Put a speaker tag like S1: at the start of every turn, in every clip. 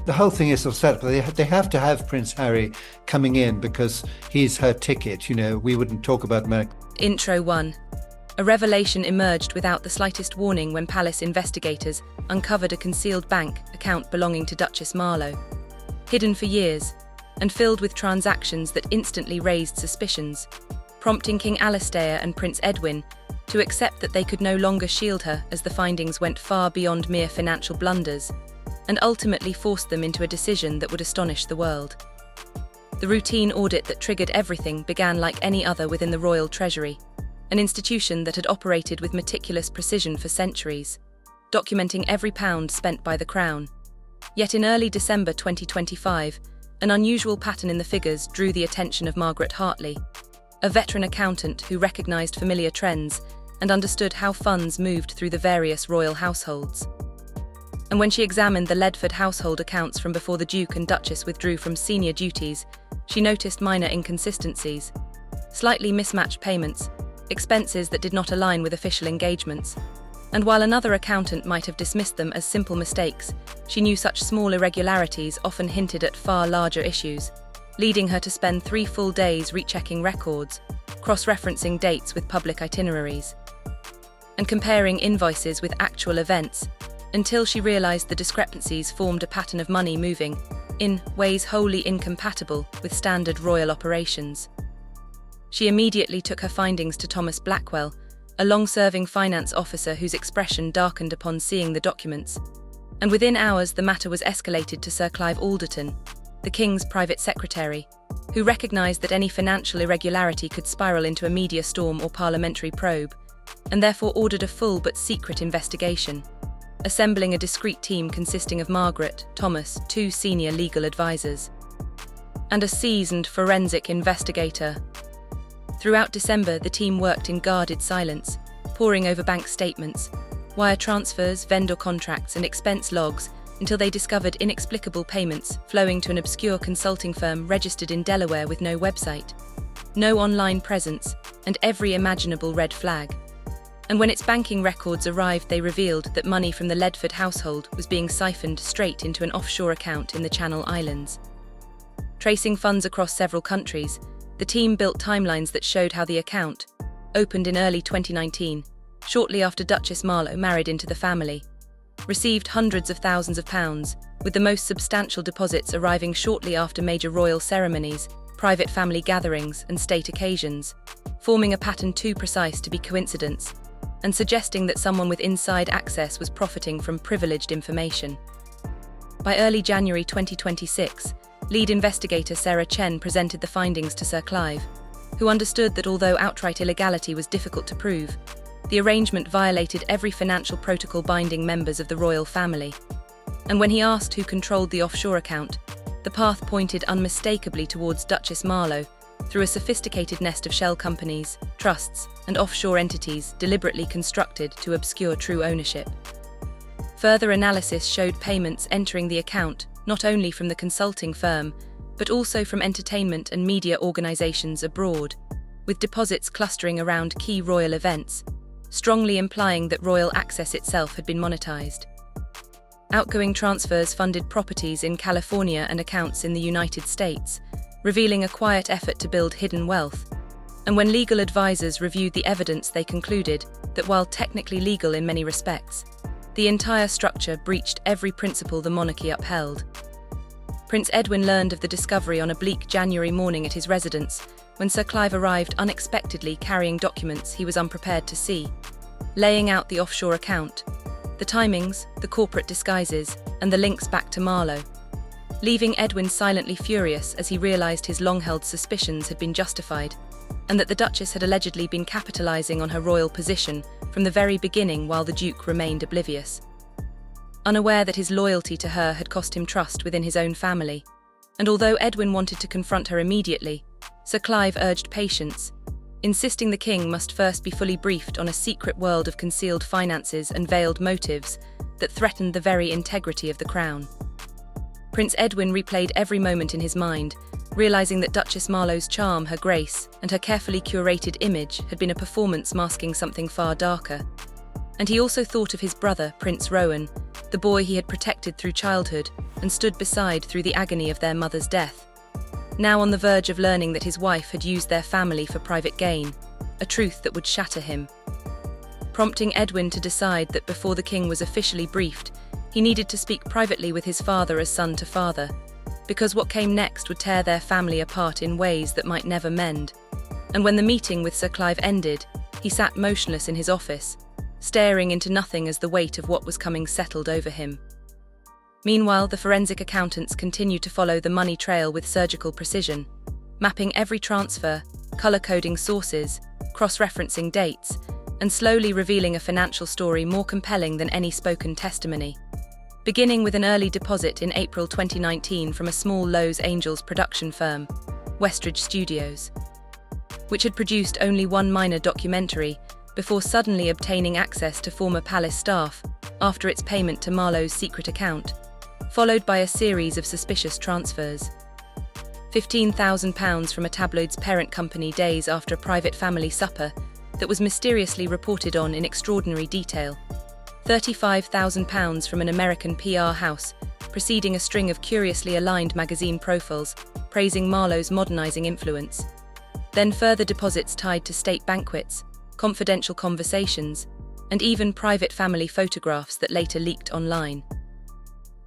S1: The whole thing is sort of set up. They have to have Prince Harry coming in because he's her ticket. We wouldn't talk about Meghan.
S2: Intro 1. A revelation emerged without the slightest warning when palace investigators uncovered a concealed bank account belonging to Duchess Marlowe. Hidden for years, and filled with transactions that instantly raised suspicions, prompting King Alastair and Prince Edwin to accept that they could no longer shield her as the findings went far beyond mere financial blunders, and ultimately forced them into a decision that would astonish the world. The routine audit that triggered everything began like any other within the royal treasury, an institution that had operated with meticulous precision for centuries, documenting every pound spent by the Crown. Yet in early December 2025, an unusual pattern in the figures drew the attention of Margaret Hartley, a veteran accountant who recognised familiar trends and understood how funds moved through the various royal households. And when she examined the Ledford household accounts from before the Duke and Duchess withdrew from senior duties, she noticed minor inconsistencies, slightly mismatched payments, expenses that did not align with official engagements. And while another accountant might have dismissed them as simple mistakes, she knew such small irregularities often hinted at far larger issues, leading her to spend 3 full days rechecking records, cross-referencing dates with public itineraries, and comparing invoices with actual events, until she realized the discrepancies formed a pattern of money moving in ways wholly incompatible with standard royal operations. She immediately took her findings to Thomas Blackwell, a long-serving finance officer whose expression darkened upon seeing the documents, and within hours the matter was escalated to Sir Clive Alderton, the King's private secretary, who recognised that any financial irregularity could spiral into a media storm or parliamentary probe, and therefore ordered a full but secret investigation, assembling a discreet team consisting of Margaret, Thomas, 2 senior legal advisors, and a seasoned forensic investigator. Throughout December, the team worked in guarded silence, poring over bank statements, wire transfers, vendor contracts, and expense logs until they discovered inexplicable payments flowing to an obscure consulting firm registered in Delaware with no website, no online presence, and every imaginable red flag. And when its banking records arrived, they revealed that money from the Ledford household was being siphoned straight into an offshore account in the Channel Islands. Tracing funds across several countries, the team built timelines that showed how the account, opened in early 2019, shortly after Duchess Marlowe married into the family, received hundreds of thousands of pounds, with the most substantial deposits arriving shortly after major royal ceremonies, private family gatherings, and state occasions, forming a pattern too precise to be coincidence, and suggesting that someone with inside access was profiting from privileged information. By early January 2026, lead investigator Sarah Chen presented the findings to Sir Clive, who understood that although outright illegality was difficult to prove, the arrangement violated every financial protocol binding members of the royal family. And when he asked who controlled the offshore account, the path pointed unmistakably towards Duchess Marlowe through a sophisticated nest of shell companies, trusts, and offshore entities deliberately constructed to obscure true ownership. Further analysis showed payments entering the account not only from the consulting firm, but also from entertainment and media organisations abroad, with deposits clustering around key royal events, strongly implying that royal access itself had been monetised. Outgoing transfers funded properties in California and accounts in the United States, revealing a quiet effort to build hidden wealth. And when legal advisors reviewed the evidence, they concluded that while technically legal in many respects, the entire structure breached every principle the monarchy upheld. Prince Edwin learned of the discovery on a bleak January morning at his residence, when Sir Clive arrived unexpectedly carrying documents he was unprepared to see, laying out the offshore account, the timings, the corporate disguises, and the links back to Marlowe, leaving Edwin silently furious as he realised his long-held suspicions had been justified, and that the Duchess had allegedly been capitalising on her royal position from the very beginning while the Duke remained oblivious. Unaware that his loyalty to her had cost him trust within his own family, and although Edwin wanted to confront her immediately, Sir Clive urged patience, insisting the king must first be fully briefed on a secret world of concealed finances and veiled motives that threatened the very integrity of the crown. Prince Edwin replayed every moment in his mind, realising that Duchess Marlowe's charm, her grace, and her carefully curated image had been a performance masking something far darker. And he also thought of his brother, Prince Rowan, the boy he had protected through childhood, and stood beside through the agony of their mother's death. Now on the verge of learning that his wife had used their family for private gain, a truth that would shatter him. Prompting Edwin to decide that before the king was officially briefed, he needed to speak privately with his father as son to father, because what came next would tear their family apart in ways that might never mend. And when the meeting with Sir Clive ended, he sat motionless in his office, staring into nothing as the weight of what was coming settled over him. Meanwhile, the forensic accountants continued to follow the money trail with surgical precision, mapping every transfer, color-coding sources, cross-referencing dates, and slowly revealing a financial story more compelling than any spoken testimony. Beginning with an early deposit in April 2019 from a small Los Angeles production firm, Westridge Studios, which had produced only one minor documentary before suddenly obtaining access to former palace staff after its payment to Marlowe's secret account, followed by a series of suspicious transfers. £15,000 from a tabloid's parent company days after a private family supper that was mysteriously reported on in extraordinary detail. £35,000 from an American PR house, preceding a string of curiously aligned magazine profiles praising Marlowe's modernizing influence. Then further deposits tied to state banquets, confidential conversations, and even private family photographs that later leaked online.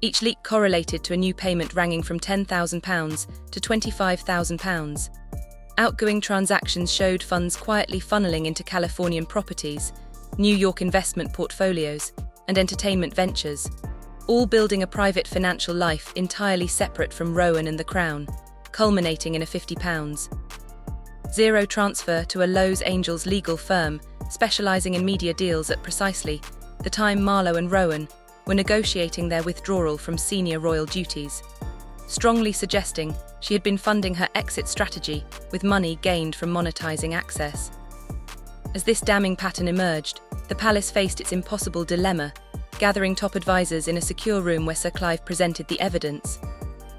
S2: Each leak correlated to a new payment ranging from £10,000 to £25,000. Outgoing transactions showed funds quietly funneling into Californian properties, New York investment portfolios, and entertainment ventures, all building a private financial life entirely separate from Rowan and the Crown, culminating in a £50,000 transfer to a Los Angeles legal firm specializing in media deals at precisely the time Marlowe and Rowan were negotiating their withdrawal from senior royal duties, strongly suggesting she had been funding her exit strategy with money gained from monetizing access. As this damning pattern emerged, the palace faced its impossible dilemma, gathering top advisors in a secure room where Sir Clive presented the evidence.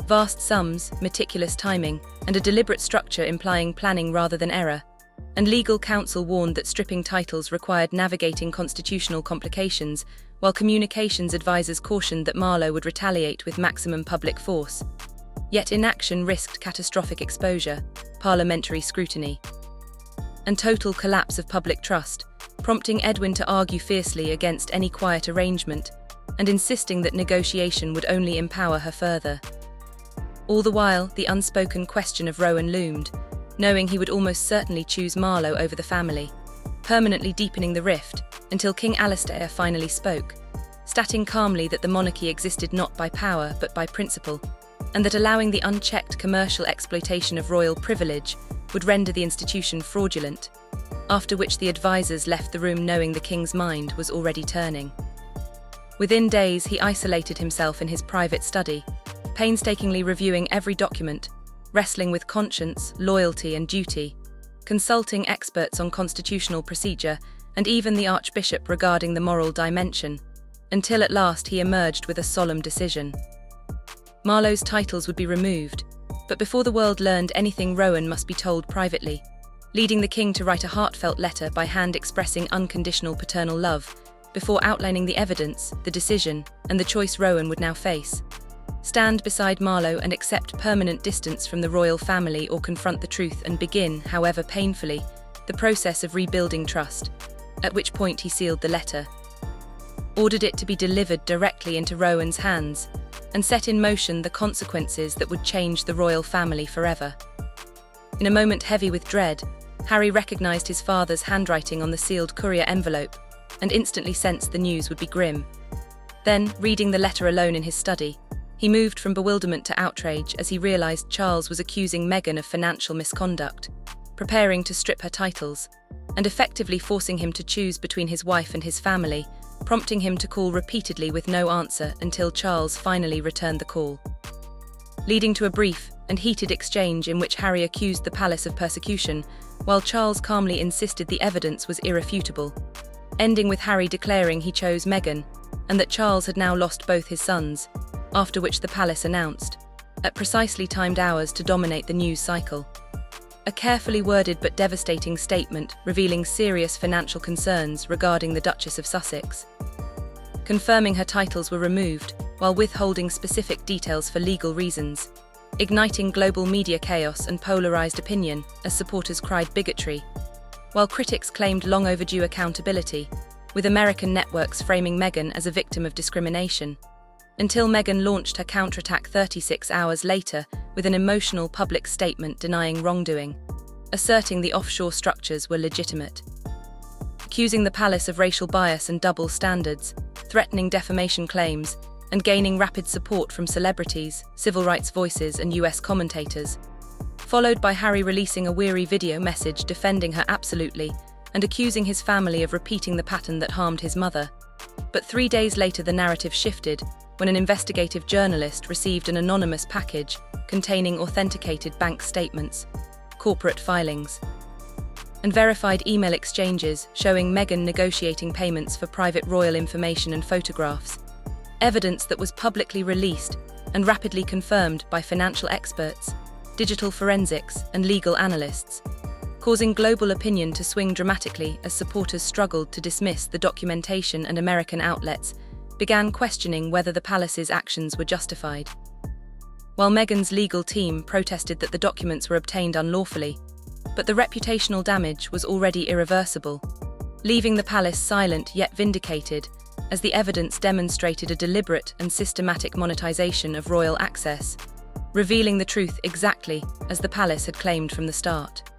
S2: Vast sums, meticulous timing, and a deliberate structure implying planning rather than error, and legal counsel warned that stripping titles required navigating constitutional complications, while communications advisors cautioned that Marlowe would retaliate with maximum public force. Yet inaction risked catastrophic exposure, parliamentary scrutiny, and total collapse of public trust, prompting Edwin to argue fiercely against any quiet arrangement, and insisting that negotiation would only empower her further. All the while, the unspoken question of Rowan loomed, knowing he would almost certainly choose Marlowe over the family, permanently deepening the rift until King Alastair finally spoke, stating calmly that the monarchy existed not by power but by principle, and that allowing the unchecked commercial exploitation of royal privilege would render the institution fraudulent, after which the advisors left the room knowing the king's mind was already turning. Within days, he isolated himself in his private study, painstakingly reviewing every document, wrestling with conscience, loyalty, and duty, consulting experts on constitutional procedure and even the Archbishop regarding the moral dimension, until at last he emerged with a solemn decision. Marlowe's titles would be removed, but before the world learned anything, Rowan must be told privately, leading the king to write a heartfelt letter by hand expressing unconditional paternal love, before outlining the evidence, the decision, and the choice Rowan would now face. Stand beside Marlowe and accept permanent distance from the royal family, or confront the truth and begin, however painfully, the process of rebuilding trust, at which point he sealed the letter, ordered it to be delivered directly into Rowan's hands, and set in motion the consequences that would change the royal family forever. In a moment heavy with dread, Harry recognized his father's handwriting on the sealed courier envelope and instantly sensed the news would be grim. Then, reading the letter alone in his study, he moved from bewilderment to outrage as he realized Charles was accusing Meghan of financial misconduct, preparing to strip her titles, and effectively forcing him to choose between his wife and his family, prompting him to call repeatedly with no answer until Charles finally returned the call, leading to a brief and heated exchange in which Harry accused the palace of persecution, while Charles calmly insisted the evidence was irrefutable, ending with Harry declaring he chose Meghan, and that Charles had now lost both his sons, after which the palace announced, at precisely timed hours to dominate the news cycle, a carefully worded but devastating statement revealing serious financial concerns regarding the Duchess of Sussex. Confirming her titles were removed, while withholding specific details for legal reasons, igniting global media chaos and polarized opinion as supporters cried bigotry, while critics claimed long overdue accountability, with American networks framing Meghan as a victim of discrimination, until Meghan launched her counterattack 36 hours later with an emotional public statement denying wrongdoing, asserting the offshore structures were legitimate, accusing the palace of racial bias and double standards, threatening defamation claims, and gaining rapid support from celebrities, civil rights voices, and US commentators, followed by Harry releasing a weary video message defending her absolutely and accusing his family of repeating the pattern that harmed his mother. But 3 days later the narrative shifted when an investigative journalist received an anonymous package containing authenticated bank statements, corporate filings, and verified email exchanges showing Meghan negotiating payments for private royal information and photographs, evidence that was publicly released and rapidly confirmed by financial experts, digital forensics, and legal analysts, causing global opinion to swing dramatically as supporters struggled to dismiss the documentation and American outlets began questioning whether the palace's actions were justified. While Meghan's legal team protested that the documents were obtained unlawfully, but the reputational damage was already irreversible, leaving the palace silent yet vindicated as the evidence demonstrated a deliberate and systematic monetization of royal access, revealing the truth exactly as the palace had claimed from the start.